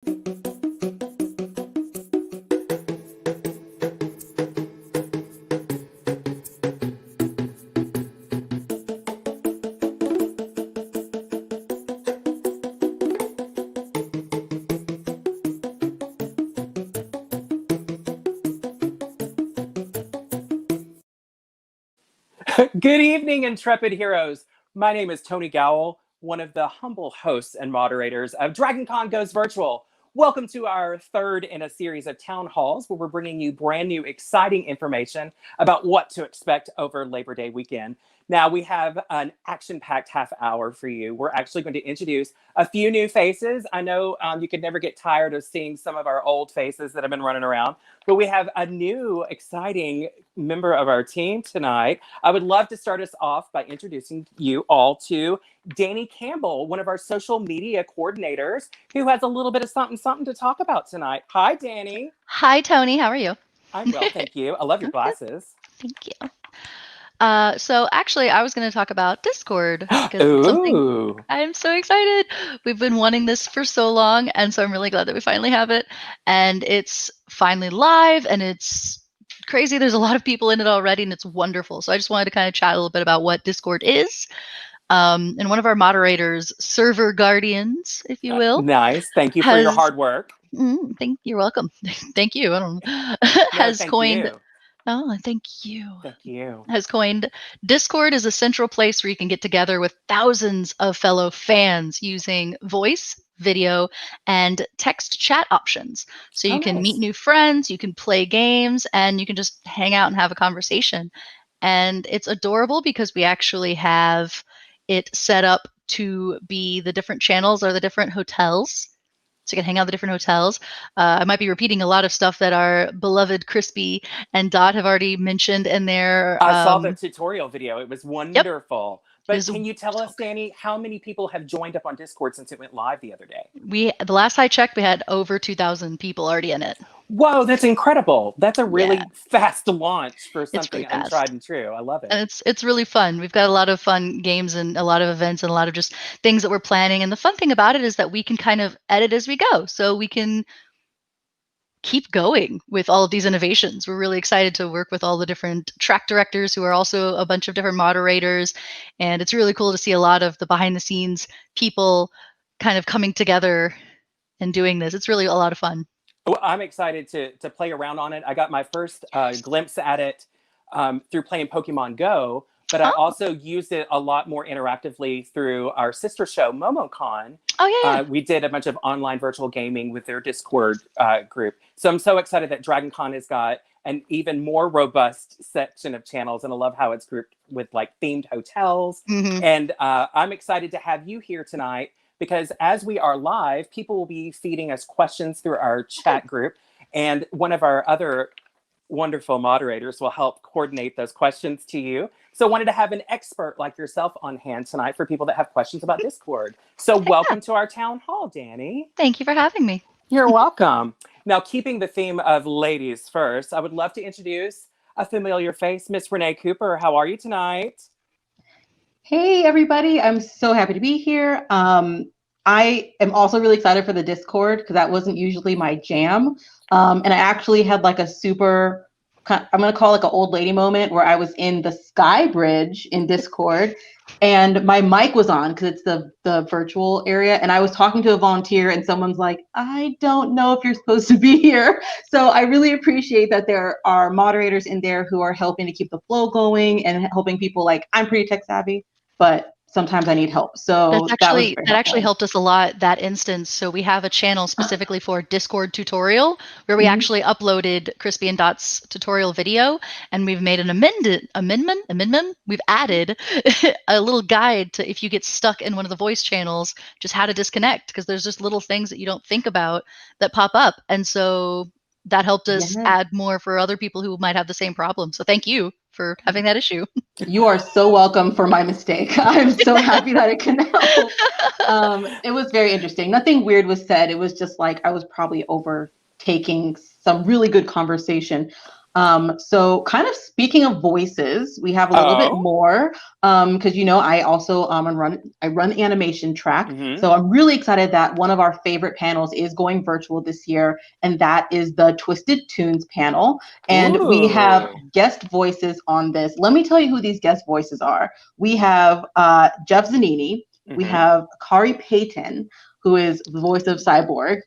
Good evening, intrepid heroes. My name is Tony Gowell, one of the humble hosts and moderators of DragonCon Goes Virtual. Welcome to our third in a series of town halls where we're bringing you brand new, exciting information about what to expect over Labor Day weekend. Now, we have an action-packed half hour for you. We're actually going to introduce a few new faces. I know you could never get tired of seeing some of our old faces that have been running around, but we have a new, exciting member of our team tonight. I would love to start us off by introducing you all to Danny Campbell, one of our social media coordinators, who has a little bit of something to talk about tonight. Hi, Danny. Hi, Tony. How are you? I'm well, thank you. I love your glasses. Thank you. So actually, I was going to talk about Discord because it's something Ooh. I'm so excited. We've been wanting this for so long, and so I'm really glad that we finally have it. And it's finally live, and it's crazy. There's a lot of people in it already, and it's wonderful. So I just wanted to kind of chat a little bit about what Discord is. And one of our moderators, Server Guardians, if you will. Nice. Thank you for your hard work. You're welcome. Thank you. I don't know. Has coined. You. Oh, thank you. Thank you. Has coined Discord is a central place where you can get together with thousands of fellow fans using voice, video, and text chat options. So you can meet new friends, you can play games, and you can just hang out and have a conversation. And it's adorable because we actually have it set up to be the different channels or the different hotels. So you can hang out at the different hotels. I might be repeating a lot of stuff that our beloved Christie and Dot have already mentioned in their... I saw the tutorial video. It was wonderful. Yep. But can you tell us, Danny, how many people have joined up on Discord since it went live the other day? The last I checked, we had over 2,000 people already in it. Whoa, that's incredible. That's a really fast launch for something really untried and true. I love it. And it's really fun. We've got a lot of fun games and a lot of events and a lot of just things that we're planning. And the fun thing about it is that we can kind of edit as we go. So we can keep going with all of these innovations. We're really excited to work with all the different track directors who are also a bunch of different moderators. And it's really cool to see a lot of the behind the scenes people kind of coming together and doing this. It's really a lot of fun. Well, I'm excited to play around on it. I got my first glimpse at it through playing Pokemon Go, but I also used it a lot more interactively through our sister show, MomoCon. Oh, yeah. We did a bunch of online virtual gaming with their Discord group. So I'm so excited that DragonCon has got an even more robust section of channels, and I love how it's grouped with like themed hotels. Mm-hmm. And I'm excited to have you here tonight, because as we are live, people will be feeding us questions through our chat group. And one of our other wonderful moderators will help coordinate those questions to you. So I wanted to have an expert like yourself on hand tonight for people that have questions about Discord. So welcome to our town hall, Danny. Thank you for having me. You're welcome. Now, keeping the theme of ladies first, I would love to introduce a familiar face, Miss Renee Cooper. How are you tonight? Hey, everybody. I'm so happy to be here. I am also really excited for the Discord because that wasn't usually my jam. And I actually had like a super, I'm going to call it like an old lady moment where I was in the Sky Bridge in Discord and my mic was on because it's the virtual area. And I was talking to a volunteer and someone's like, I don't know if you're supposed to be here. So I really appreciate that there are moderators in there who are helping to keep the flow going and helping people. Like, I'm pretty tech savvy, but sometimes I need help. So that actually helped us a lot, that instance. So we have a channel specifically for Discord tutorial where we actually uploaded Crispy and Dot's tutorial video, and we've made an amendment. We've added a little guide to, if you get stuck in one of the voice channels, just how to disconnect, because there's just little things that you don't think about that pop up. And so that helped us add more for other people who might have the same problem. So thank you for having that issue. You are so welcome for my mistake. I'm so happy that it can help. It was very interesting. Nothing weird was said. It was just like I was probably overtaking some really good conversation. So kind of speaking of voices, we have a little bit more because I also I run the animation track. So I'm really excited that one of our favorite panels is going virtual this year, and that is the Twisted Tunes panel. And we have guest voices on this. Let me tell you who these guest voices are. We have Jeff Zanini, we have Kari Payton, who is the voice of Cyborg,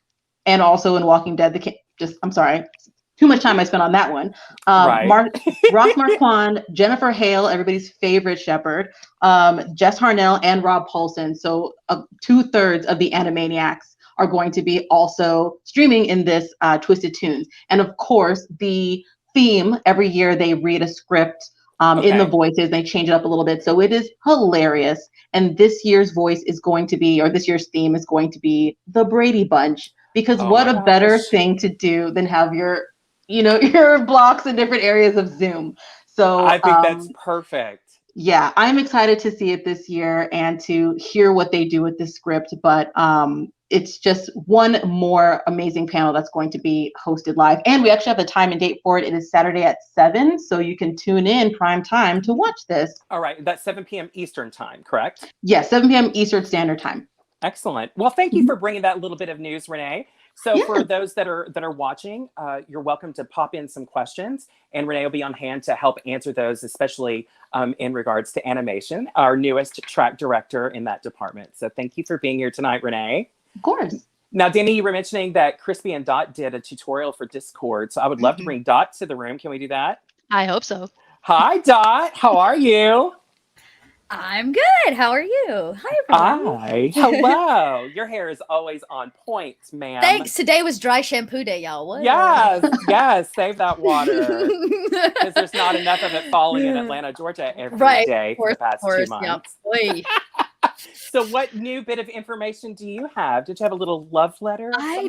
and also in Walking Dead. I'm sorry. Too much time I spent on that one. Ross Marquand, Jennifer Hale, everybody's favorite Shepherd, Jess Harnell, and Rob Paulson. So 2/3 of the Animaniacs are going to be also streaming in this Twisted Tunes. And of course, the theme, every year they read a script in the voices. They change it up a little bit. So it is hilarious. And this year's voice is going to be, or this year's theme is going to be the Brady Bunch. Because what a better thing to do than have your blocks in different areas of Zoom. So I think that's perfect. Yeah, I'm excited to see it this year and to hear what they do with the script. But it's just one more amazing panel that's going to be hosted live. And we actually have the time and date for it. It is Saturday at 7. So you can tune in prime time to watch this. All right. That's 7 p.m. Eastern time, correct? Yes, 7 p.m. Eastern Standard Time. Excellent. Well, thank you for bringing that little bit of news, Renee. So for those that are watching, you're welcome to pop in some questions, and Renee will be on hand to help answer those, especially in regards to animation, our newest track director in that department. So thank you for being here tonight, Renee. Of course. Now, Danny, you were mentioning that Christie and Dot did a tutorial for Discord, so I would love to bring Dot to the room. Can we do that? I hope so. Hi, Dot. How are you? I'm good. How are you? Hi, everyone. Hi. Hello. Your hair is always on point, ma'am. Thanks. Today was dry shampoo day, y'all. What? Yes. Save that water. Because there's not enough of it falling in Atlanta, Georgia every day for the past 2 months. Yep. So what new bit of information do you have? Did you have a little love letter? I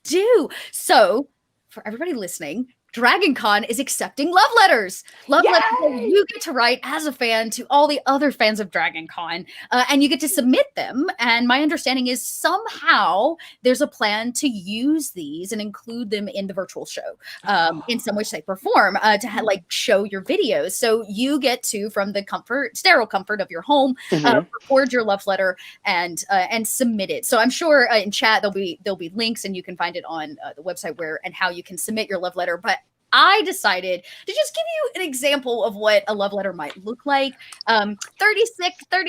do. So for everybody listening, DragonCon is accepting love letters. Love letters that you get to write as a fan to all the other fans of DragonCon, and you get to submit them. And my understanding is somehow there's a plan to use these and include them in the virtual show in some way, shape, or form to show your videos. So you get to, from the sterile comfort of your home, record your love letter and submit it. So I'm sure in chat there'll be links, and you can find it on the website where and how you can submit your love letter. But I decided to just give you an example of what a love letter might look like. 30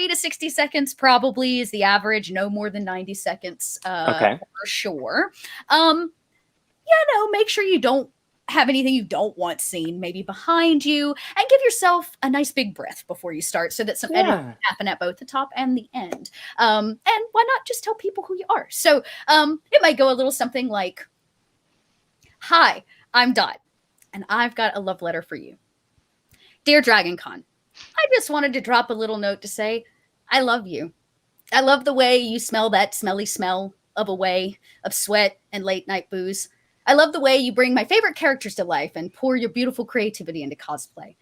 to 60 seconds probably is the average, no more than 90 seconds for sure. Make sure you don't have anything you don't want seen maybe behind you, and give yourself a nice big breath before you start so that some editing can happen at both the top and the end. And why not just tell people who you are? So it might go a little something like, "Hi, I'm Dot, and I've got a love letter for you. Dear DragonCon, I just wanted to drop a little note to say, I love you. I love the way you smell that smelly smell of sweat and late night booze. I love the way you bring my favorite characters to life and pour your beautiful creativity into cosplay.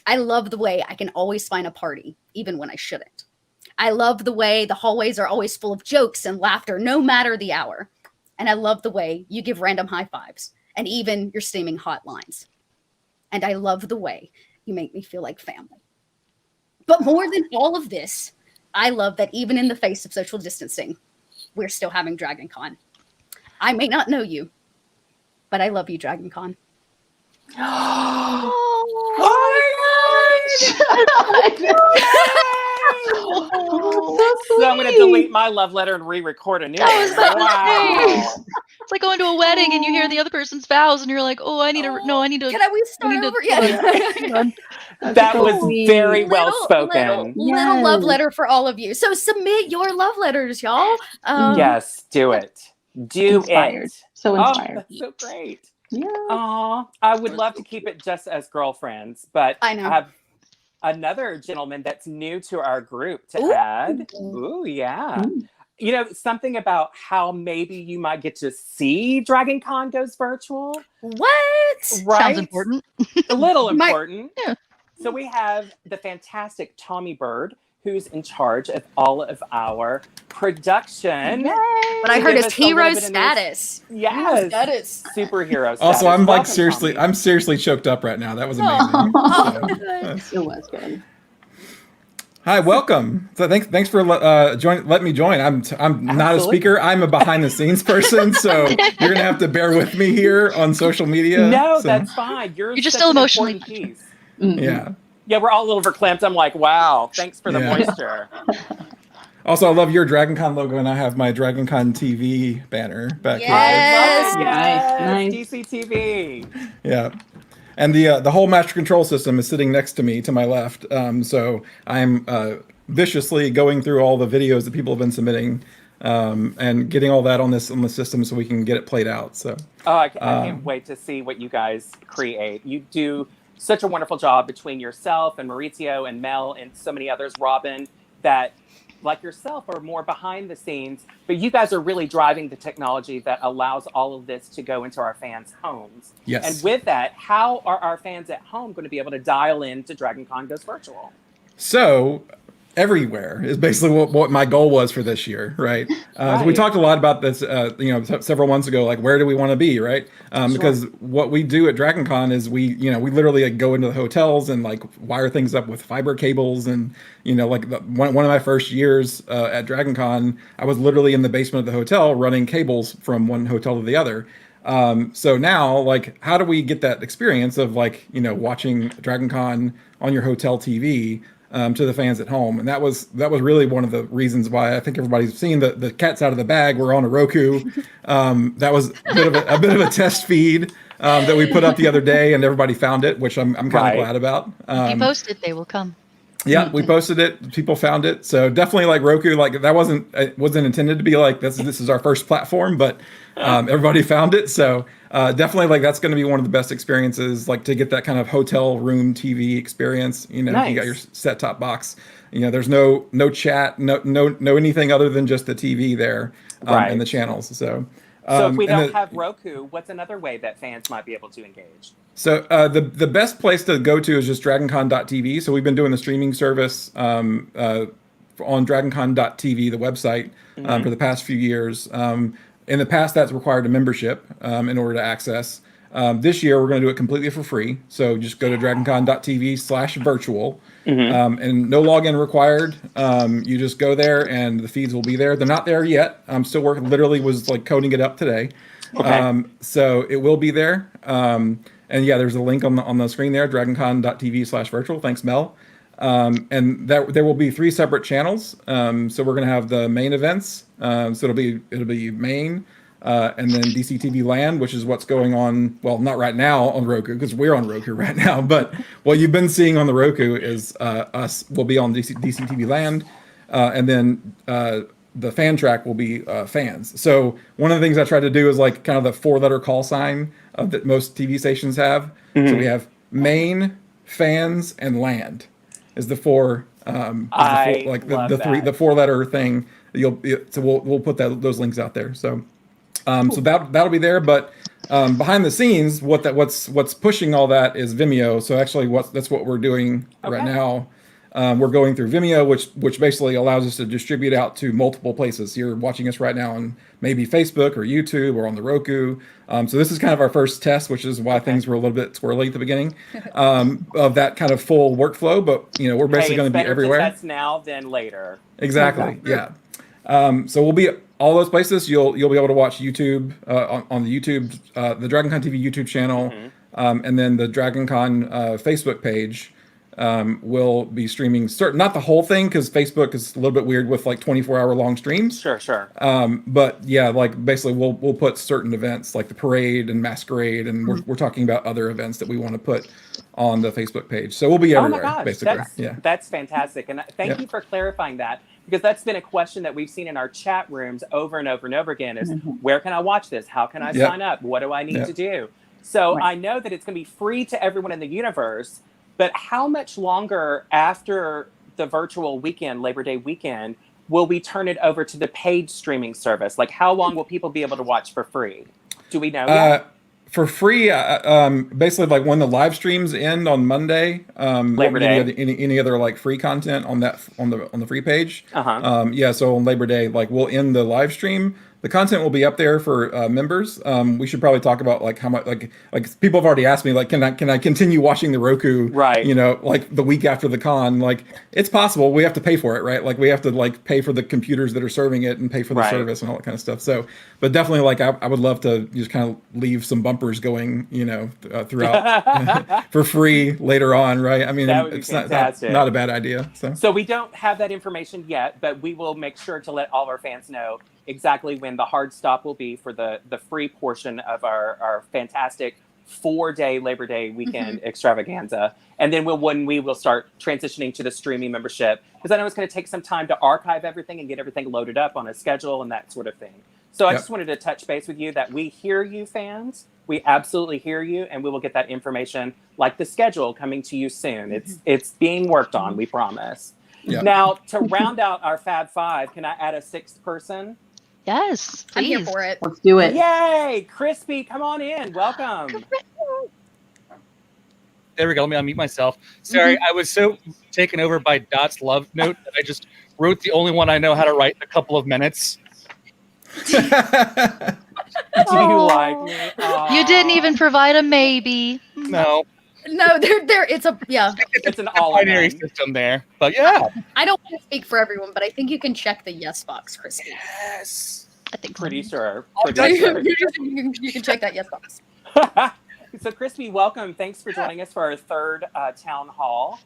I love the way I can always find a party, even when I shouldn't. I love the way the hallways are always full of jokes and laughter, no matter the hour. And I love the way you give random high fives, and even your steaming hot lines. And I love the way you make me feel like family. But more than all of this, I love that even in the face of social distancing, we're still having DragonCon. I may not know you, but I love you, DragonCon." Oh my gosh! So I'm going to delete my love letter and re-record a new one. Wow. It's like going to a wedding and you hear the other person's vows and you're like, "Oh, I need to." Can we start over? That was very well spoken. Little love letter for all of you. So submit your love letters, y'all. Yes, do it. Inspired. So inspired. That's so great. Yeah. I would love to keep it just as girlfriends, but I know. I have another gentleman that's new to our group to add. Ooh, yeah. You know, something about how maybe you might get to see DragonCon goes virtual. What? Right? Sounds important. A little important. Yeah. So we have the fantastic Tommy Bird, who's in charge of all of our production. What I heard is hero status. Yes. Status. Superhero status. Also, I'm like Welcome, Tommy. I'm seriously choked up right now. That was amazing. It was good. Hi, welcome. So thanks for let me join. I'm not a speaker. I'm a behind the scenes person, so you're gonna have to bear with me here on social media. No, so. that's fine. You're just such still an emotionally important piece. Yeah. Yeah, we're all a little verklempt. I'm like, wow, thanks for the moisture. Also, I love your DragonCon logo, and I have my DragonCon TV banner back here. Yes, Nice. DCTV. Yeah. And the whole master control system is sitting next to me to my left. So I'm viciously going through all the videos that people have been submitting and getting all that on the system so we can get it played out. So I can't wait to see what you guys create. You do such a wonderful job between yourself and Maurizio and Mel and so many others, Robin, that like yourself are more behind the scenes, but you guys are really driving the technology that allows all of this to go into our fans' homes. Yes. And with that, how are our fans at home going to be able to dial into DragonCon Goes Virtual? So everywhere is basically what my goal was for this year, right? So we talked a lot about this, several months ago, like where do we want to be, right? Because what we do at DragonCon is we literally go into the hotels and like wire things up with fiber cables, and one of my first years at DragonCon, I was literally in the basement of the hotel running cables from one hotel to the other. So now, like, how do we get that experience of watching DragonCon on your hotel TV? To the fans at home, and that was really one of the reasons why I think everybody's seen the cat's out of the bag. We're on a Roku. That was a bit of a test feed that we put up the other day, and everybody found it, which I'm kind of glad about. If you post it, they will come. Yeah, we posted it. People found it. So definitely, like Roku, like that wasn't intended to be like this is our first platform, but everybody found it. So definitely, like that's going to be one of the best experiences, like to get that kind of hotel room TV experience. Nice. You got your set top box. There's no chat, no anything other than just the TV there and the channels. So if we don't have Roku, what's another way that fans might be able to engage? So the best place to go to is just dragoncon.tv. So we've been doing the streaming service on dragoncon.tv, the website, for the past few years. In the past, that's required a membership in order to access. This year, we're going to do it completely for free. So just go to dragoncon.tv/virtual, and no login required. You just go there, and the feeds will be there. They're not there yet. I'm still working. Literally was like coding it up today. Okay. So it will be there. And yeah, there's a link on the screen there, dragoncon.tv/virtual. Thanks, Mel. And there will be 3 separate channels. So we're going to have the main events. So it'll be main, and then DCTV Land, which is what's going on. Well, not right now on Roku because we're on Roku right now. But what you've been seeing on the Roku is us. We'll be on DCTV Land, and then the fan track will be fans. So one of the things I tried to do is like kind of the 4-letter call sign that most TV stations have. So we have main, fans, and land is the 4. The 4-letter thing. So we'll put those links out there. So so that'll be there. But behind the scenes, what's pushing all that is Vimeo. So actually, that's what we're doing right now. We're going through Vimeo, which basically allows us to distribute out to multiple places. You're watching us right now on maybe Facebook or YouTube or on the Roku. So this is kind of our first test, which is why things were a little bit squirrely at the beginning of that kind of full workflow. But we're basically going to be everywhere. To test now than later. Exactly. Yeah. So we'll be all those places. You'll be able to watch YouTube on the YouTube, the DragonCon TV YouTube channel, and then the DragonCon Facebook page. Will be streaming not the whole thing because Facebook is a little bit weird with like 24-hour long streams. Sure. But yeah, like basically we'll put certain events like the parade and masquerade, and we're talking about other events that we want to put on the Facebook page. So we'll be everywhere. Oh my gosh, basically. That's fantastic, and thank you for clarifying that, because that's been a question that we've seen in our chat rooms over and over and over again is where can I watch this? How can I sign up? What do I need to do? So I know that it's going to be free to everyone in the universe. But how much longer after the virtual weekend, Labor Day weekend, will we turn it over to the paid streaming service? Like, how long will people be able to watch for free? Do we know yet? For free, basically like when the live streams end on Monday, Labor Day. any other like free content on the free page. Uh-huh. Yeah, so on Labor Day, like we'll end the live stream. The content will be up there for members. We should probably talk about like how much like people have already asked me like can I continue watching the Roku? Right. You know, like the week after the con. Like it's possible. We have to pay for it, right? Like we have to like pay for the computers that are serving it and pay for the Right. service and all that kind of stuff. So, but definitely like I would love to just kind of leave some bumpers going, you know, throughout for free later on, right? I mean, That would be it's fantastic. not a bad idea. So we don't have that information yet, but we will make sure to let all of our fans know exactly when the hard stop will be for the free portion of our fantastic 4-day Labor Day weekend extravaganza. And then when we will start transitioning to the streaming membership, because I know it's going to take some time to archive everything and get everything loaded up on a schedule and that sort of thing. So I just wanted to touch base with you that we hear you, fans. We absolutely hear you, and we will get that information, like the schedule, coming to you soon. It's being worked on, we promise. Yep. Now, to round out our Fab Five, can I add a sixth person? Yes, I'm here please. for it. Let's do it. Yay! Christie, come on in. Welcome. There we go. Let me unmute myself. Sorry, I was so taken over by Dot's love note that I just wrote the only one I know how to write in a couple of minutes. Do you like me? You didn't even provide a maybe. No, No, there. It's a It's an all binary system there. But yeah. I don't want to speak for everyone, but I think you can check the yes box, Christie. Yes. I think so. Pretty sure. You can check that yes box. So, Christie, welcome. Thanks for joining us for our third town hall.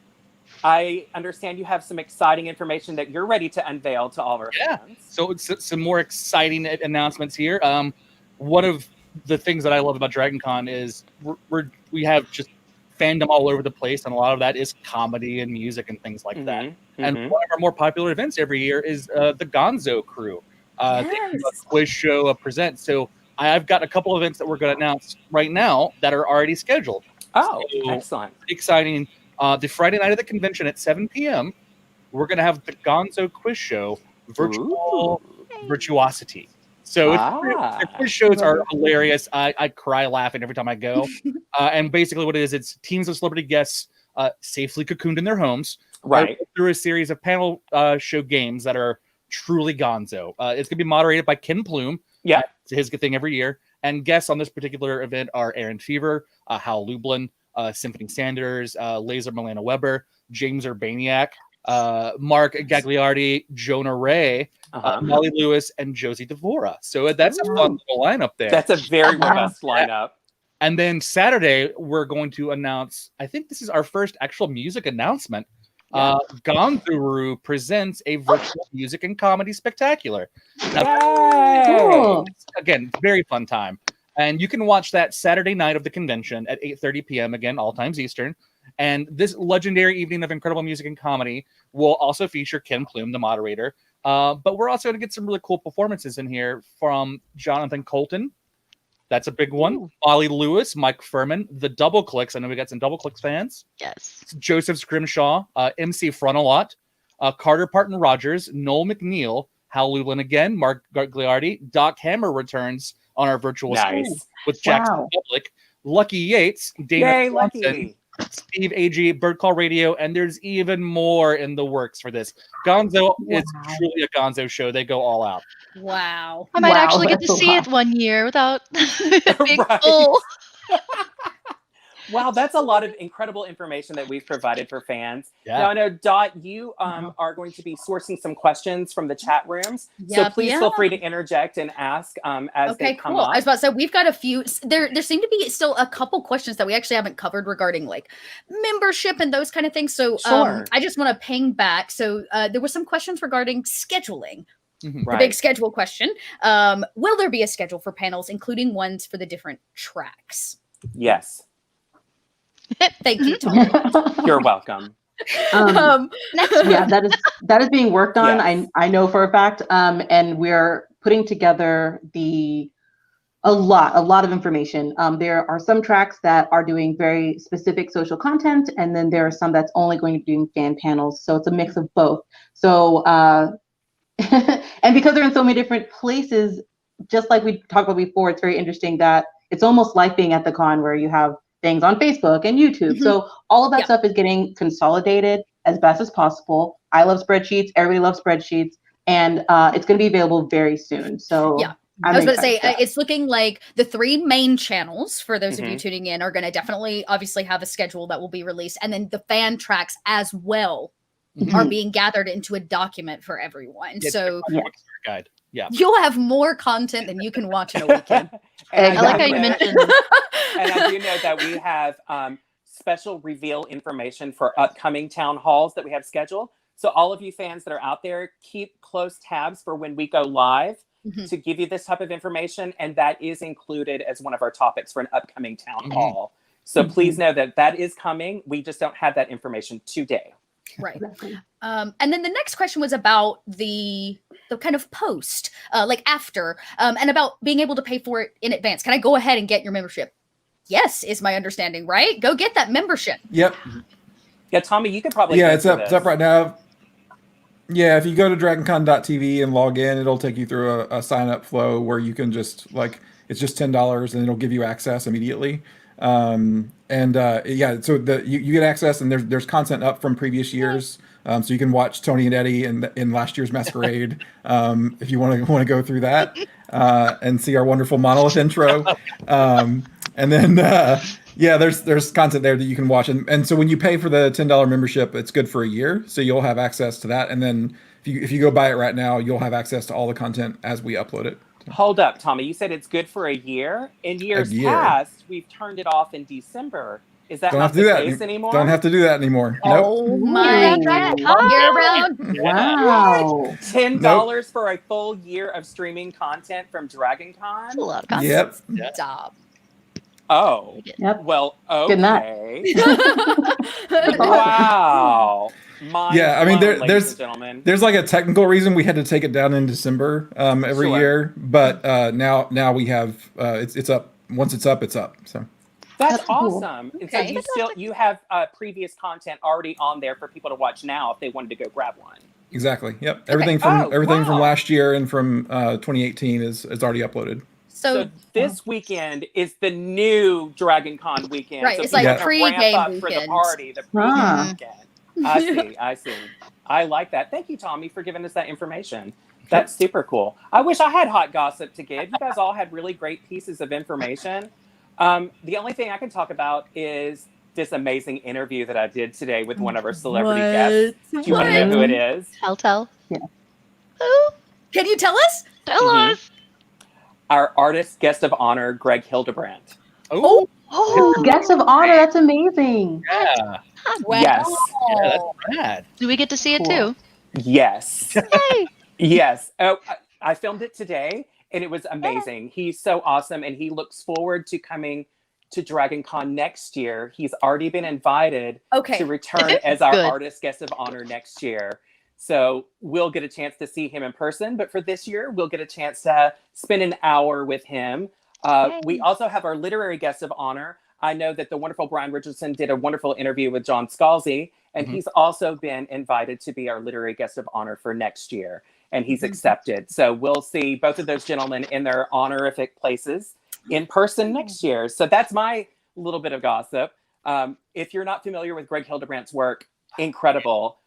I understand you have some exciting information that you're ready to unveil to all of our fans. So it's some more exciting announcements here. One of the things that I love about Dragon Con is we have just fandom all over the place, and a lot of that is comedy and music and things like that. And one of our more popular events every year is the Gonzo Crew. They do a quiz show present. So I've got a couple of events that we're going to announce right now that are already scheduled. Oh, So, excellent. exciting. The Friday night of the convention at 7 p.m., we're going to have the Gonzo Quiz Show, Virtual Virtuosity. So the quiz shows are hilarious. I cry laughing every time I go. And basically what it is, it's teams of celebrity guests safely cocooned in their homes. Right. Through a series of panel show games that are truly Gonzo. It's going to be moderated by Ken Plume. Yeah. It's his thing every year. And guests on this particular event are Aaron Fever, Hal Lublin, Symphony Sanders, Laser Milana Weber, James Urbaniak, Mark Gagliardi, Jonah Ray, Molly Lewis, and Josie Devora. So that's a fun little lineup there. That's a very robust lineup. And then Saturday, we're going to announce, I think this is our first actual music announcement. Gonzuru presents a virtual music and comedy spectacular. Now, again, very fun time. And you can watch that Saturday night of the convention at 8:30 p.m. again, all times Eastern. And this legendary evening of incredible music and comedy will also feature Ken Plume, the moderator. But we're also going to get some really cool performances in here from Jonathan Colton. That's a big one. Ooh. Molly Lewis, Mike Furman, the Double Clicks. I know we got some Double Clicks fans. Yes. Joseph Scrimshaw, MC Frontalot, Carter Parton Rogers, Noel McNeil, Hal Lublin again, Mark Gagliardi, Doc Hammer returns on our virtual school with Jackson Public, Lucky Yates, Dana Johnson, Steve Agee, Bird Call Radio, and there's even more in the works for this. Gonzo is truly a Gonzo show. They go all out. Wow. I might actually get to see it one year without being full. Wow, that's a lot of incredible information that we've provided for fans. Yeah. Now, I know, Dot, you are going to be sourcing some questions from the chat rooms. So please feel free to interject and ask as they come up. I was about to say, we've got a few. There seem to be still a couple questions that we actually haven't covered regarding like membership and those kind of things. So I just want to ping back. So there were some questions regarding scheduling. The big schedule question. Will there be a schedule for panels, including ones for the different tracks? Yes. Thank you, Tom. You're welcome. Yeah, that is being worked on. Yes. I know for a fact, and we're putting together a lot of information. There are some tracks that are doing very specific social content, and then there are some that's only going to be doing fan panels. So it's a mix of both. So and because they're in so many different places, just like we talked about before, it's very interesting that it's almost like being at the con where you have things on Facebook and YouTube. Mhm. So all of that stuff is getting consolidated as best as possible. I love spreadsheets. Everybody loves spreadsheets. And it's going to be available very soon. So Yeah. I'm I was going to say, excited for that. it's looking like the 3 main channels, for those of you Mhm. tuning in, are going to definitely obviously have a schedule that will be released. And then the fan tracks as well are being gathered into a document for everyone. It's So a guide. Yeah. you'll have more content than you can watch in a weekend. And I like how do you know- mentioned. And I do know that we have special reveal information for upcoming town halls that we have scheduled. So all of you fans that are out there, keep close tabs for when we go live Mhm. to give you this type of information. And that is included as one of our topics for an upcoming town hall. So please know that that is coming. We just don't have that information today. Right. And then the next question was about the kind of post, like after, and about being able to pay for it in advance. Can I go ahead and get your membership? Yes, is my understanding, right? Go get that membership. Yep. Yeah, Tommy, you could probably Yeah, answer it's up right now. Yeah, if you go to dragoncon.tv and log in, it'll take you through a sign up flow where you can just it's just $10 and it'll give you access immediately. So you get access, and there's content up from previous years, so you can watch Tony and Eddie in last year's Masquerade, if you want to go through that and see our wonderful Monolith intro, and then there's content there that you can watch, and so when you pay for the $10 membership, it's good for a year, so you'll have access to that, and then if you go buy it right now, you'll have access to all the content as we upload it. Hold up, Tommy. You said it's good for a year. In years past, we've turned it off in December. Is that not the case anymore? Don't have to do that anymore. Oh my God. Year round. Wow. $10 for a full year of streaming content from DragonCon? That's a lot of content. Yep. Stop. Oh. Yep. Well, Good night. okay. Wow. Yeah, I mean, ladies there's and gentlemen. there's like a technical reason we had to take it down in December every year, but now we have it's up. Once it's up, it's up. So That's cool. awesome. And Okay. so you have previous content already on there for people to watch now if they wanted to go grab one. exactly, yep. Everything from wow. last year and from 2018 is already uploaded. So this weekend is the new DragonCon weekend. Right, So it's like people can pre-game ramp up for the weekend. party, the pre-game weekend. I see. I like that. Thank you, Tommy, for giving us that information. That's super cool. I wish I had hot gossip to give. You guys all had really great pieces of information. The only thing I can talk about is this amazing interview that I did today with one of our celebrity guests. Do you want to know who it is? Tell. Yeah. Oh, Can you tell us? tell Mhm. us. Our artist guest of honor, Greg Hildebrandt. Oh, Oh, Guest of honor. That's amazing. yeah. Wow. Yes. Yeah, that's rad. do we get to see it Cool. too? Yes. Yay! Yes. Oh, I filmed it today, and it was amazing. He's so awesome, and he looks forward to coming to DragonCon next year. He's already been invited Okay. to return as our Good. artist guest of honor next year. So we'll get a chance to see him in person, but for this year, we'll get a chance to spend an hour with him. We also have our literary guest of honor. I know that the wonderful Brian Richardson did a wonderful interview with John Scalzi, and he's also been invited to be our literary guest of honor for next year, and he's accepted. So we'll see both of those gentlemen in their honorific places in person next year. So that's my little bit of gossip. If you're not familiar with Greg Hildebrandt's work, incredible.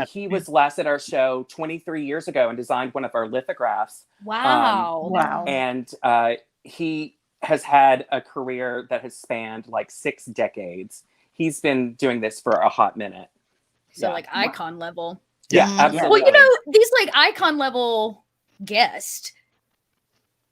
He was last at our show 23 years ago and designed one of our lithographs. Wow. Wow. And he has had a career that has spanned like 6 decades. He's been doing this for a hot minute. So like icon level. Yeah, Mhm. absolutely. Well, you know, these like icon level guests.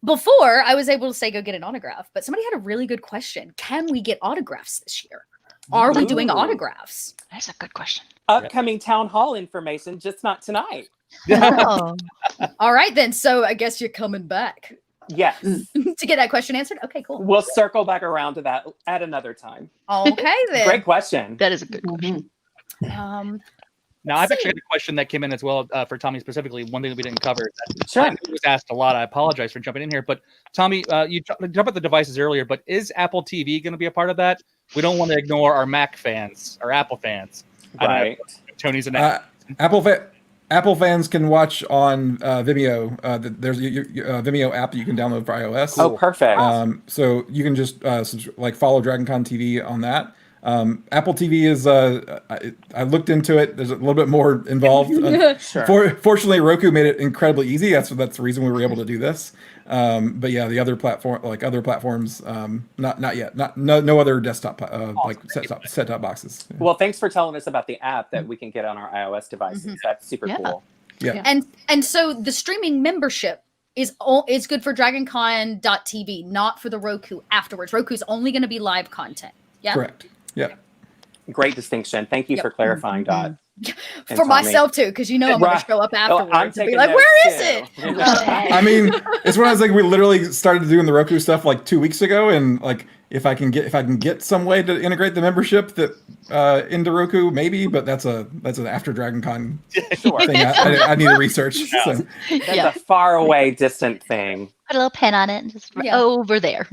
Before I was able to say go get an autograph, but somebody had a really good question. Can we get autographs this year? Are we doing Ooh. autographs? That's a good question. Upcoming town hall information, just not tonight. Oh, All right then. So I guess you're coming back Yes. to get that question answered. Okay, cool. We'll circle back around to that at another time. Okay then. Great question. that is a good question. Now, I've actually got a question that came in as well for Tommy specifically. One thing that we didn't cover. Sure. I know it was asked a lot. I apologize for jumping in here. But Tommy, you talked about the devices earlier, but is Apple TV going to be a part of that? We don't want to ignore our Mac fans, our Apple fans. I know Right. Tony's an Apple fans can watch on Vimeo. There's a Vimeo app that you can download for iOS. Oh, perfect. So you can just follow DragonCon TV on that. Apple TV is I looked into it. There's a little bit more involved. Sure. Fortunately, Roku made it incredibly easy. That's the reason we were able to do this. But yeah, the other platforms, not yet. No other desktop set-top boxes. Yeah. Well, thanks for telling us about the app that we can get on our iOS devices. That's super cool. Yeah. And so the streaming membership is good for DragonCon.tv, not for the Roku afterwards. Roku's only going to be live content. Yeah. Correct. Yeah. Great distinction. Thank you for clarifying, Dot. For myself too, because I'm going to show up afterwards and be like, "Where is it?" I mean, it's one of those things. We literally started doing the Roku stuff like 2 weeks ago, and like if I can get some way to integrate the membership that into Roku, maybe. But that's an after DragonCon thing. I need to research. So. That's a far away, distant thing. Put a little pen on it and just over there.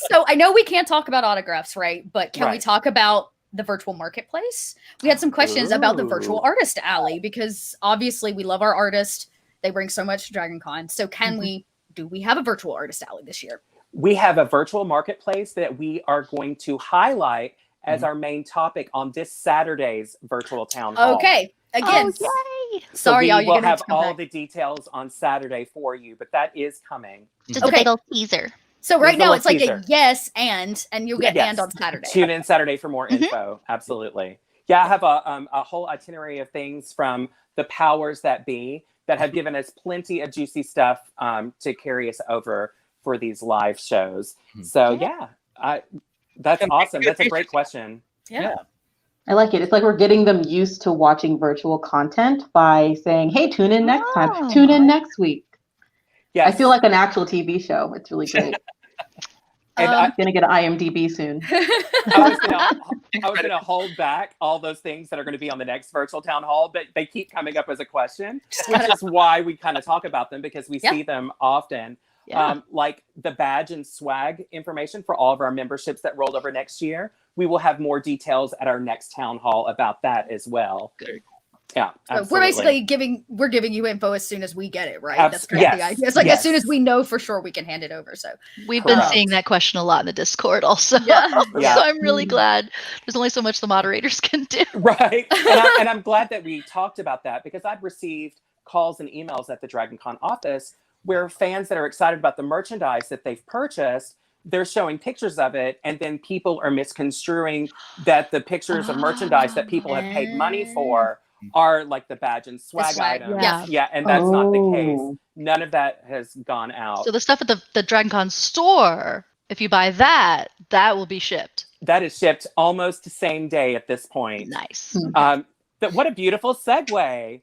So I know we can't talk about autographs, right? But can we talk about the virtual marketplace? We had some questions about the virtual artist alley, because obviously we love our artists. They bring so much to DragonCon. So do we have a virtual artist alley this year? We have a virtual marketplace that we are going to highlight as our main topic on this Saturday's virtual town hall. Okay. Again, sorry, y'all. We'll have all the details on Saturday for you, but that is coming. Just a little teaser. So right now it's like a yes and you'll get and on Saturday. Tune in Saturday for more info. Absolutely. Yeah, I have a whole itinerary of things from the powers that be that have given us plenty of juicy stuff to carry us over for these live shows. So that's awesome. That's a great question. Yeah. I like it. It's like we're getting them used to watching virtual content by saying, "Hey, tune in next time. Tune in next week." Yeah, I feel like an actual TV show. It's really great. I'm going to get an IMDb soon. I was gonna hold back all those things that are going to be on the next virtual town hall, but they keep coming up as a question, which is why we kind of talk about them, because we see them often. Like the badge and swag information for all of our memberships that rolled over next year. We will have more details at our next town hall about that as well. Yeah, so we're basically giving you info as soon as we get it, right? That's kind of the idea. It's like as soon as we know for sure, we can hand it over. So we've been seeing that question a lot in the Discord also. So I'm really glad. There's only so much the moderators can do. Right. And I'm glad that we talked about that, because I've received calls and emails at the DragonCon office where fans that are excited about the merchandise that they've purchased, they're showing pictures of it, and then people are misconstruing that the pictures of merchandise that people have paid money for are like the badge and swag items. Yeah, and that's not the case. None of that has gone out. So the stuff at the DragonCon store, if you buy that will be shipped. That is shipped almost the same day at this point. Nice. What a beautiful segue.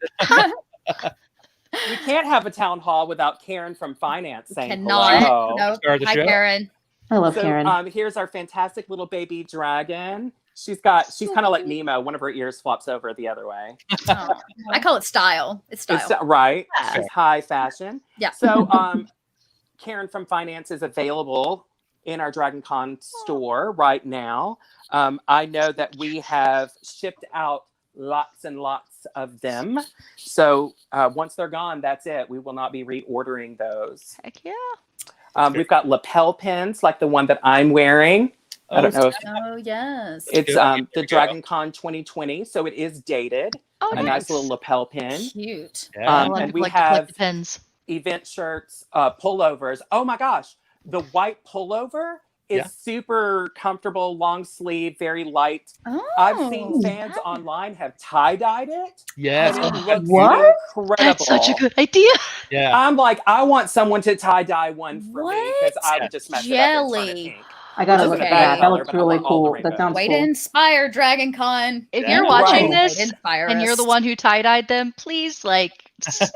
We can't have a town hall without Karen from finance saying hello. No. Hi, Karen. I love Karen. Here's our fantastic little baby dragon. She's kind of like Nemo. One of her ears flops over the other way. I call it style. It's style. Right. She's high fashion. Yeah. So Karen from finance is available in our DragonCon store right now. I know that we have shipped out lots and lots of them. So once they're gone, that's it. We will not be reordering those. Heck yeah. We've got lapel pins like the one that I'm wearing. I don't know if yes. It's the DragonCon 2020, so it is dated. A nice little lapel pin. Cute. And we have pins. Event shirts, pullovers. Oh my gosh, the white pullover is super comfortable, long sleeve, very light. I've seen fans online have tie-dyed it. Yes. And it looks incredible. That's such a good idea. Yeah. I'm like, I want someone to tie-dye one for me, because I would just mess it up in front of pink. I gotta look at that. That looks really cool. That sounds Way cool. to inspire DragonCon. If you're watching this and you're the one who tie-dyed them, please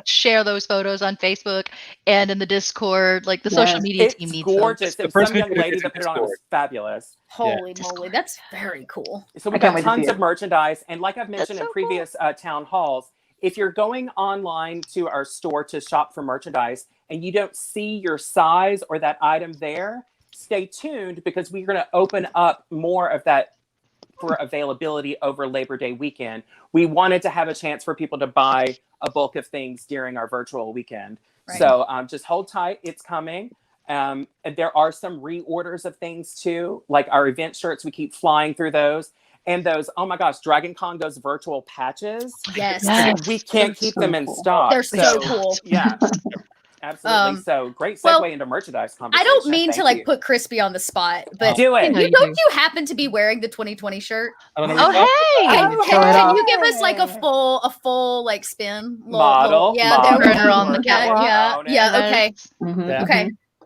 share those photos on Facebook and in the Discord. Like the social media team needs them. Gorgeous. The Some young lady that put it on was fabulous. Holy moly, that's very cool. So we've got tons of merchandise, and like I've mentioned in previous town halls, if you're going online to our store to shop for merchandise and you don't see your size or that item there, stay tuned, because we're going to open up more of that for availability over Labor Day weekend. We wanted to have a chance for people to buy a bulk of things during our virtual weekend. Right. So just hold tight. It's coming. And there are some reorders of things too, like our event shirts. We keep flying through those. And those, oh my gosh, Dragon Con goes virtual patches. Yes. Yes. We can't keep them in stock. They're so cool. Yeah, absolutely. So great segue into merchandise conversation. I don't mean to Thank like you. put Crispy on the spot, but Do it. you happen to be wearing the 2020 shirt? I don't know. Oh, hey! Can you give us like a full like spin Model, yeah, model. there we Burner go. on the catwalk. Yeah. Okay. Mhm. Yeah.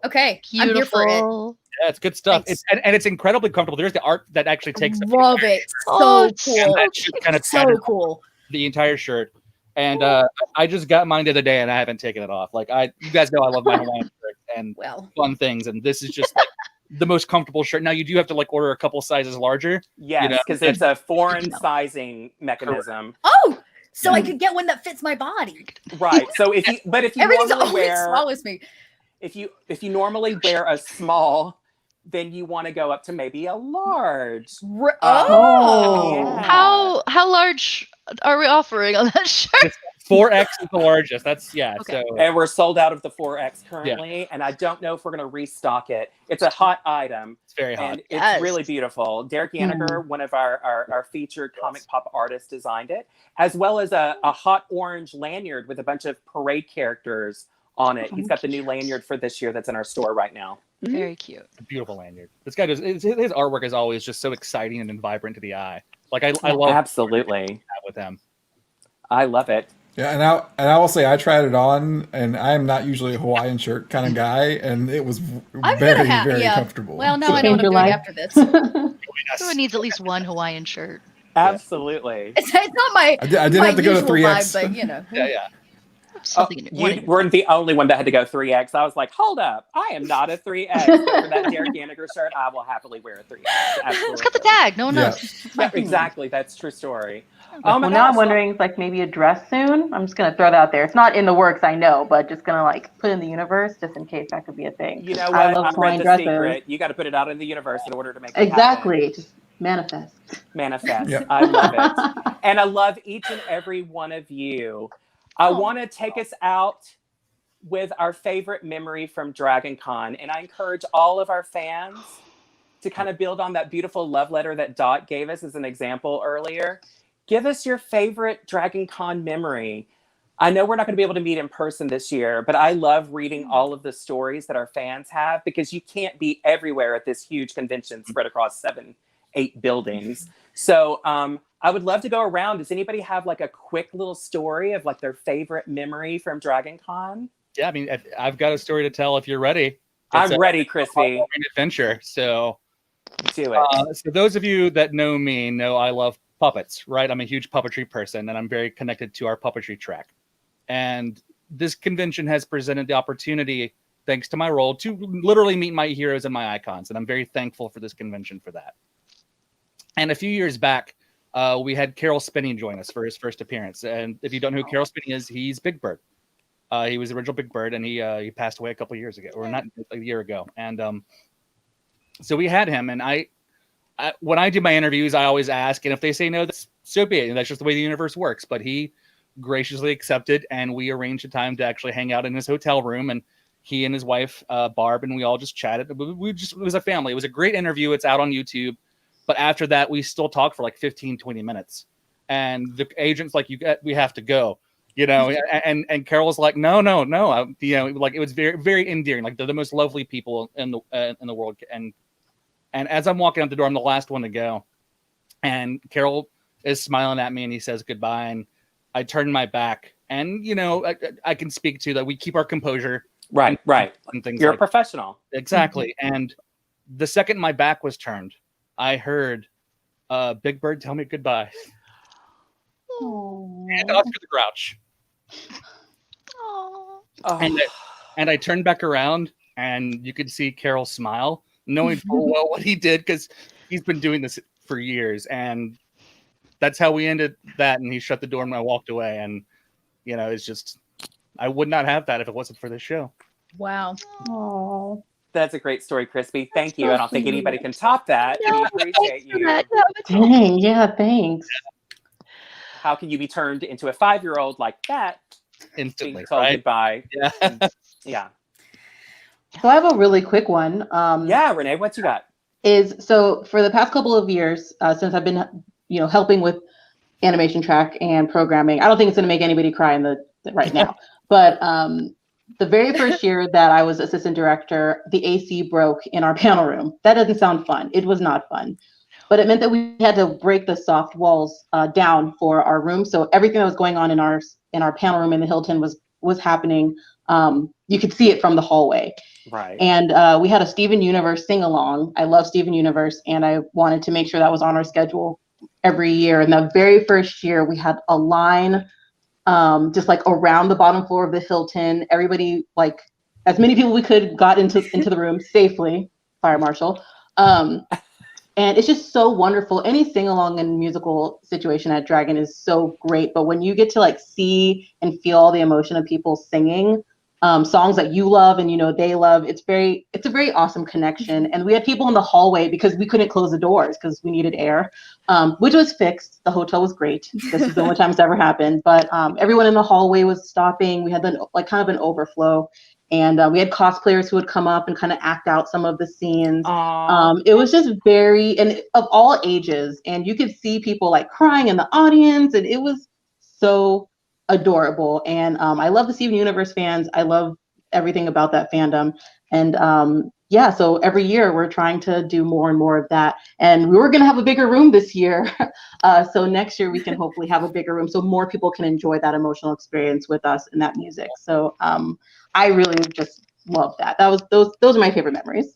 Okay. I'm here for it. Beautiful. Yeah, it's good stuff. Thanks. And it's incredibly comfortable. There's the art that actually takes Love it. Oh, So it's cool. and that just kind of So tattered cool. the entire shirt. And I just got mine the other day and I haven't taken it off. Like you guys know I love my Hawaiian shirt and Well, fun things, and this is just like the most comfortable shirt. Now you do have to like order a couple sizes larger. Yes, because it's a foreign sizing mechanism. oh, so I could get one that fits my body. Right. So if you Everything's normally always wear small as me. if you normally wear a small, then you want to go up to maybe a large. Oh. Yeah. How large are we offering on that shirt? 4X is the largest. That's Okay. So And we're sold out of the 4X currently, and I don't know if we're going to restock it. It's a hot item, it's very hot. and it's Yes. really beautiful. Derek Yanniger, one of our featured comic pop artists, designed it, as well as a hot orange lanyard with a bunch of parade characters on it. He's got the new lanyard for this year that's in our store right now. Very cute. Beautiful lanyard. This guy does his artwork is always just so exciting and vibrant to the eye. Like I love Absolutely. that with him. I love it. Yeah, and I will say I tried it on, and I am not usually a Hawaiian shirt kind of guy, and it was very comfortable. Well, now I know what Change I'm your doing life. after this. Everyone needs at least one Hawaiian shirt. Absolutely. It's not my I did my have to go to usual 3X. vibe, but you know. Yeah. Something in You weren't the only one that had to go 3X. I was like, hold up. I am not a 3X. But for that Derek Yanniger shirt, I will happily wear a 3X. Absolutely. It's got the tag. No one Yeah. knows. Yeah, exactly. That's a true story. Well, now I'm wondering, like maybe a dress soon. I'm just gonna throw that out there. It's not in the works, I know, but just gonna like put it in the universe just in case that could be a thing. You know I what? love I read Hawaiian the dresses. secret. You got to put it out in the universe in order to make it Exactly. Just manifest. manifest. Yep. I love it. And I love each and every one of you. I want to take us out with our favorite memory from Dragon Con. And I encourage all of our fans to kind of build on that beautiful love letter that Dot gave us as an example earlier. Give us your favorite Dragon Con memory. I know we're not going to be able to meet in person this year, but I love reading all of the stories that our fans have because you can't be everywhere at this huge convention spread across 7-8 buildings. So I would love to go around. Does anybody have like a quick little story of like their favorite memory from Dragon Con? Yeah, I mean, I've got a story to tell if you're ready. I'm ready, Christie. An adventure. So, Do it. so those of you that know me know I love puppets, right? I'm a huge puppetry person, and I'm very connected to our puppetry track. And this convention has presented the opportunity, thanks to my role, to literally meet my heroes and my icons. And I'm very thankful for this convention for that. And a few years back, we had Carol Spinney join us for his first appearance. And if you don't know who Carol Spinney is, he's Big Bird. He was the original Big Bird, and he passed away a couple of years ago, or not a year ago. And so we had him, and I when I do my interviews, I always ask, and if they say no, that's so be it. And that's just the way the universe works. But he graciously accepted, and we arranged a time to actually hang out in his hotel room, and he and his wife, Barb, and we all just chatted. It was a family. It was a great interview. It's out on YouTube. But after that, we still talked for like 15, 20 minutes. And the agent's like, we have to go, you know, and Carol was like, no. You know, like it was very, very endearing. Like they're the most lovely people in the world. And as I'm walking out the door, I'm the last one to go. And Carol is smiling at me and he says goodbye. And I turn my back, and, you know, I can speak to that. We keep our composure. Right. And things You're like a professional. Exactly. And the second my back was turned, I heard Big Bird tell me goodbye. And Oscar the Grouch. Aww. And I turned back around, and you could see Carol smile, knowing full well what he did, because he's been doing this for years. And that's how we ended that. And he shut the door and I walked away. And, you know, it's just, I would not have that if it wasn't for this show. Wow. Oh. That's a great story, Crispy. Thank you. so I don't think sweet. anybody can top that. We appreciate you. Dang, yeah, thanks. How can you be turned into a 5-year-old like that? Instantly, Being told right? goodbye. Yeah. Yeah. So I have a really quick one. Yeah, Renee, what you got? So for the past couple of years, since I've been, helping with animation track and programming, I don't think it's going to make anybody cry right now. But the very first year that I was assistant director, the AC broke in our panel room. That doesn't sound fun. It was not fun. But it meant that we had to break the soft walls down for our room. So everything that was going on in our panel room in the Hilton was happening. You could see it from the hallway. Right. And we had a Steven Universe sing along. I love Steven Universe, and I wanted to make sure that was on our schedule every year. And the very first year, we had a line just like around the bottom floor of the Hilton. Everybody, like as many people we could, got into the room safely. Fire marshal. And it's just so wonderful. Any sing along and musical situation at Dragon is so great. But when you get to like see and feel all the emotion of people singing songs that you love and they love, it's a very awesome connection. And we had people in the hallway because we couldn't close the doors because we needed air, which was fixed. The hotel was great. This is the only time it's ever happened. But everyone in the hallway was stopping. We had kind of an overflow. And we had cosplayers who would come up and kind of act out some of the scenes. It was just and of all ages. And you could see people like crying in the audience. And it was so adorable. And I love the Steven Universe fans. I love everything about that fandom. And so every year we're trying to do more and more of that. And we were going to have a bigger room this year. So next year we can hopefully have a bigger room so more people can enjoy that emotional experience with us and that music. So I really just love that. Those are my favorite memories.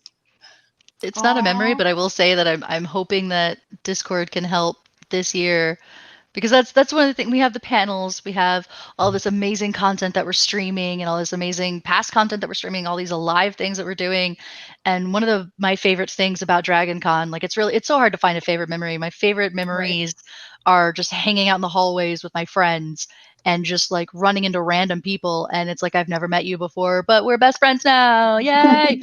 It's not a memory, but I will say that I'm hoping that Discord can help this year, because that's one of the things. We have the panels, we have all this amazing content that we're streaming, and all this amazing past content that we're streaming, all these live things that we're doing. And one of my favorite things about Dragon Con, like it's so hard to find a favorite memory. My favorite memories are just hanging out in the hallways with my friends and just like running into random people, and it's like I've never met you before, but we're best friends now. Yay.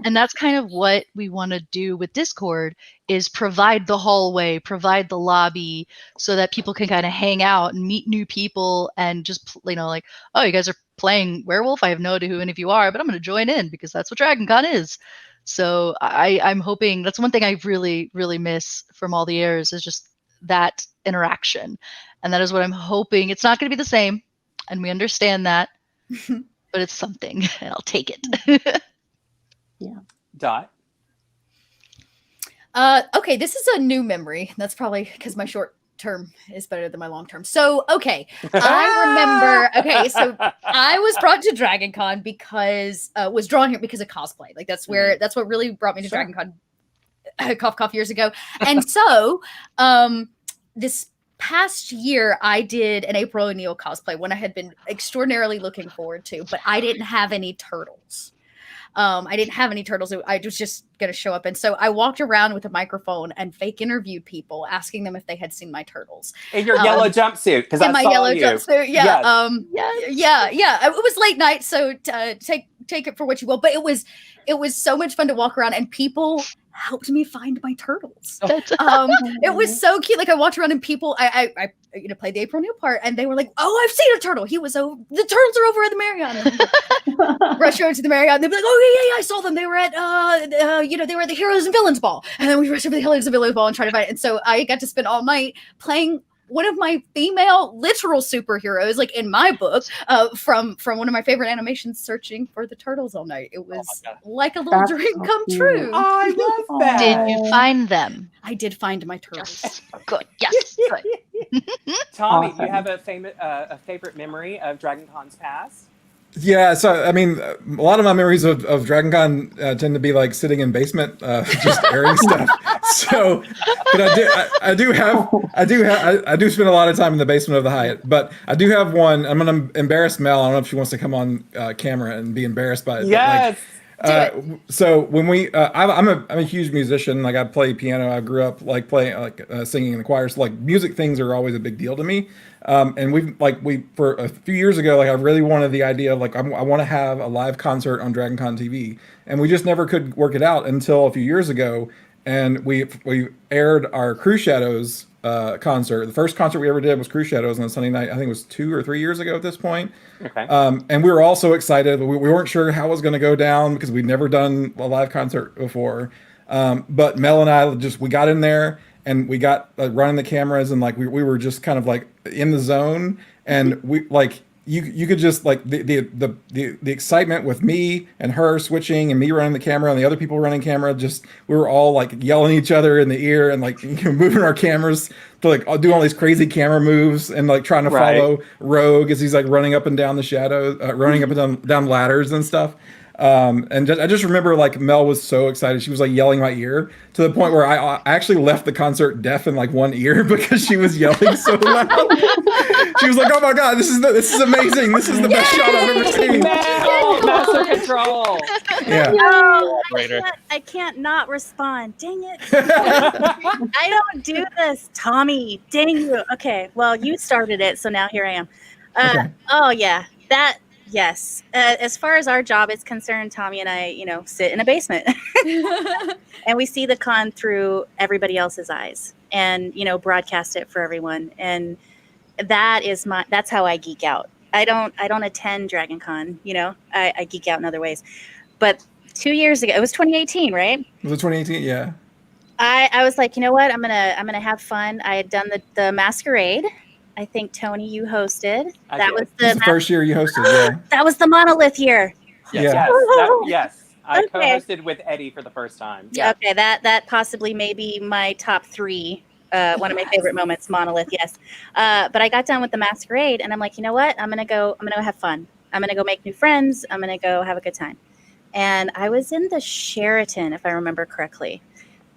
And that's kind of what we want to do with Discord, is provide the hallway, provide the lobby, so that people can kind of hang out and meet new people and just, like, oh, you guys are playing Werewolf? I have no idea who any of you are, but I'm going to join in because that's what Dragon Con is. So I'm hoping that's one thing I really, really miss from all the years, is just that interaction. And that is what I'm hoping. It's not going to be the same, and we understand that, but it's something, and I'll take it. Yeah. Dot. Okay, this is a new memory. That's probably because my short term is better than my long term. So, okay, I remember. Okay, so I was brought to Dragon Con because was drawn here because of cosplay. Like that's what really brought me to Dragon Con. Cough years ago, and so this past year I did an April O'Neil cosplay, one I had been extraordinarily looking forward to, but I didn't have any turtles. I didn't have any turtles. I was just going to show up. And so I walked around with a microphone and fake interviewed people, asking them if they had seen my turtles. In your yellow jumpsuit, because I saw you. Jumpsuit, yeah. Yes. Yeah. It was late night, so take it for what you will. But it was so much fun to walk around, and people helped me find my turtles. It was so cute. Like I walked around and people, I played the April O'Neil part, and they were like, "Oh, I've seen a turtle. The turtles are over at the Marriott." Rush over to the Marriott, and they'd be like, "Oh yeah, I saw them. They were at they were at the Heroes and Villains Ball." And then we rushed over to the Heroes and Villains Ball and tried to find it. And so I got to spend all night playing one of my female literal superheroes, like in my book, from one of my favorite animations, searching for the turtles all night. It was like a little dream come true. I love that. Did you find them? I did find my turtles. Yes. Good. Yes. Good. Tommy, Awesome. do you have a favorite memory of Dragon Con's past? Yeah, so I mean, a lot of my memories of Dragon Con tend to be like sitting in basement, just airing stuff. So, but I do spend a lot of time in the basement of the Hyatt. But I do have one. I'm gonna embarrass Mel. I don't know if she wants to come on camera and be embarrassed by it. Yes. So when I'm a huge musician. Like I play piano. I grew up like playing singing in the choir. So like music things are always a big deal to me. And we for a few years ago, like I really wanted the idea of like I want to have a live concert on DragonCon TV, and we just never could work it out until a few years ago. And we aired our Crew Shadows concert. The first concert we ever did was Crew Shadows on a Sunday night. I think it was 2 or 3 years ago at this point. Okay. And we were all so excited. We weren't sure how it was going to go down because we'd never done a live concert before. But Mel and I we got in there and we got running the cameras, and like we were just kind of like in the zone, and we like you could just like the excitement with me and her switching and me running the camera and the other people running camera, just we were all like yelling each other in the ear and like moving our cameras to like do all these crazy camera moves and like trying to follow Rogue as he's like running up and down the shadows, running up and down ladders and stuff. I just remember like Mel was so excited. She was like yelling in my ear to the point where I actually left the concert deaf in like one ear because she was yelling so loud. She was like, "Oh my God, this is amazing. This is the best shot I've ever seen." Mel, master control. Yeah. No, I can't not respond. Dang it. I don't do this, Tommy. Dang you. Okay, well, you started it, so now here I am. Okay. Oh, yeah. Yes. As far as our job is concerned, Tommy and I, sit in a basement. And we see the con through everybody else's eyes and, broadcast it for everyone. And that's how I geek out. I don't attend DragonCon, I geek out in other ways. But 2 years ago, it was 2018, right? Was it 2018? Yeah. I was like, you know what? I'm gonna have fun. I had done the masquerade. I think Tony, you hosted. That was the first year you hosted. Yeah. That was the monolith year. Yeah. Yes. I co-hosted with Eddie for the first time. Yeah. Okay. That possibly may be my top 3. One of my favorite moments, monolith. Yes. But I got done with the masquerade, and I'm like, you know what? I'm gonna go have fun. I'm gonna go make new friends. I'm gonna go have a good time. And I was in the Sheraton, if I remember correctly.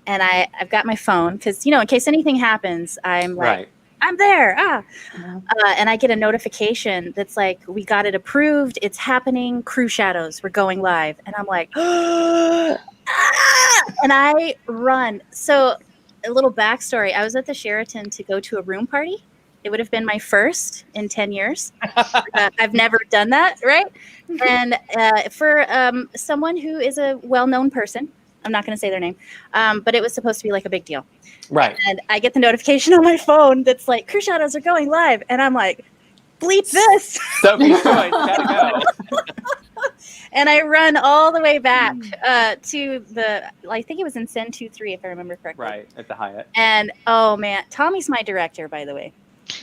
And I've got my phone because in case anything happens, I'm like. Right. I'm there. And I get a notification that's like, we got it approved. It's happening. Crew Shadows. We're going live. And I'm like, and I run. So a little backstory. I was at the Sheraton to go to a room party. It would have been my first in 10 years. I've never done that. Right. And for someone who is a well-known person, I'm not going to say their name, but it was supposed to be like a big deal. Right. And I get the notification on my phone that's like, Crew Shadows are going live. And I'm like, bleep this. Sophie's choice. Gotta go. And I run all the way back to I think it was in Sen 2-3, if I remember correctly. Right, at the Hyatt. And, oh, man, Tommy's my director, by the way.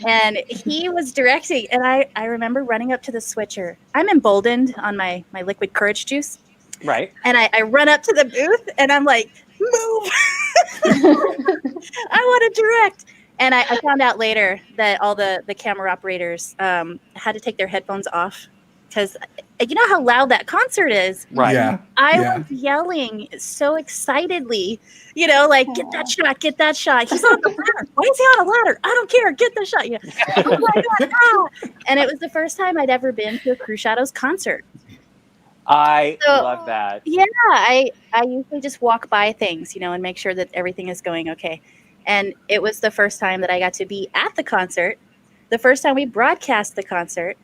And he was directing. And I remember running up to the switcher. I'm emboldened on my liquid courage juice. Right. And I run up to the booth, and I'm like, move. I want to direct. And I found out later that all the camera operators had to take their headphones off because you know how loud that concert is. Right. Yeah. I was yelling so excitedly, like, get that shot, get that shot. He's on the ladder. Why is he on a ladder? I don't care. Get the shot. Oh my God. Ah. And it was the first time I'd ever been to a Crew Shadows concert. I love that. Yeah, I usually just walk by things, and make sure that everything is going okay. And it was the first time that I got to be at the concert. The first time we broadcast the concert,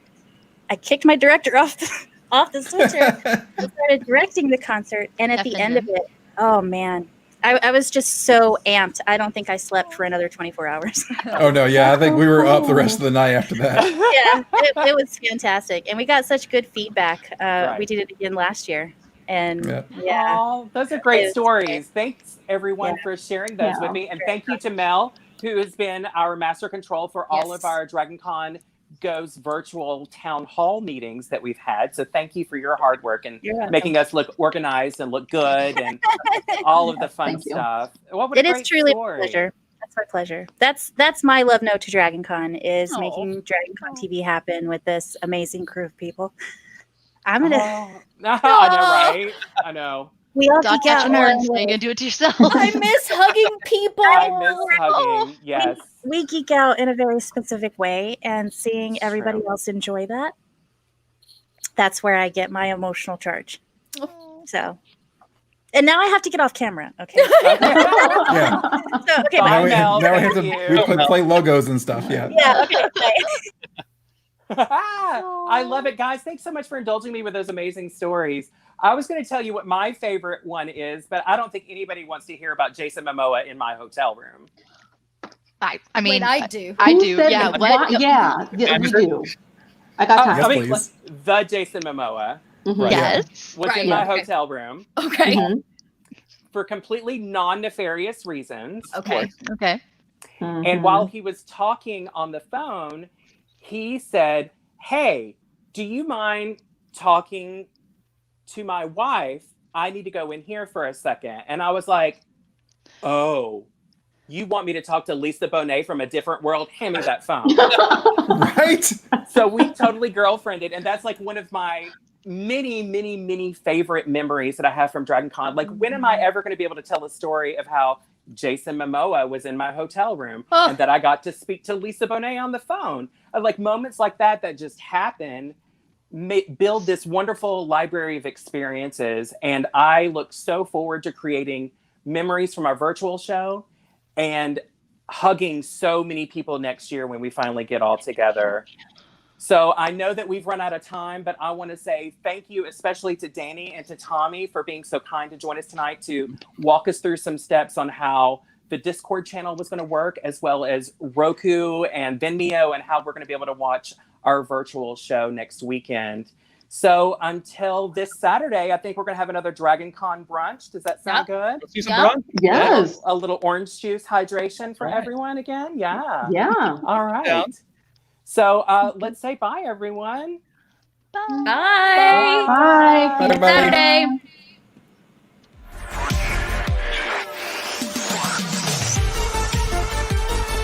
I kicked my director off the switcher and started directing the concert. And at the end of it, oh man, I was just so amped. I don't think I slept for another 24 hours. Oh no, yeah, I think we were up the rest of the night after that. Yeah, it was fantastic, and we got such good feedback. Right. We did it again last year, and Oh, those are great stories. Thanks everyone for sharing those with me, and thank you to Mel, who has been our master control for all of our DragonCon Goes virtual town hall meetings that we've had. So thank you for your hard work and making us look organized and look good and all of the fun stuff. It is truly a pleasure. That's my pleasure. That's my love note to DragonCon is making DragonCon TV happen with this amazing crew of people. I'm gonna. I know, right? I know. We all geek out. You can do it to yourself. I miss hugging people. I miss hugging. Yes. We geek out in a very specific way, and seeing everybody else enjoy that. That's where I get my emotional charge. So, and now I have to get off camera. Okay. Yeah. So, okay. Bye, Now we, Mel. now we have Thank to you. play logos and stuff. Yeah. Yeah. Okay. I love it, guys. Thanks so much for indulging me with those amazing stories. I was going to tell you what my favorite one is, but I don't think anybody wants to hear about Jason Momoa in my hotel room. I mean, Wait, I do. I Who do. said Yeah. that? What? Yeah, we do. I got time. Yes, I mean, please. the Jason Momoa Mhm. Right. Yes. was Right, in my okay. hotel room Okay. Mhm. for completely non-nefarious reasons. Okay. Okay. And while he was talking on the phone, he said, "Hey, do you mind talking to my wife? I need to go in here for a second." And I was like, "Oh, you want me to talk to Lisa Bonet from a different world? Hand me that phone." Right? So we totally girlfriended. And that's like one of my many, many, many favorite memories that I have from Dragon Con. Like, when am I ever going to be able to tell a story of how Jason Momoa was in my hotel room and that I got to speak to Lisa Bonet on the phone? Like, moments like that just happen, build this wonderful library of experiences. And I look so forward to creating memories from our virtual show and hugging so many people next year when we finally get all together. So I know that we've run out of time, but I want to say thank you, especially to Danny and to Tommy, for being so kind to join us tonight to walk us through some steps on how the Discord channel was going to work, as well as Roku and Vimeo, and how we're going to be able to watch our virtual show next weekend. So until this Saturday, I think we're going to have another Dragon Con brunch. Does that sound good? Let's do some Yeah. brunch. Yes. A little orange juice hydration for Right. everyone again. Yeah. Yeah. All right. Yeah. So let's say bye, everyone. Bye. Bye. Bye, everybody. Saturday.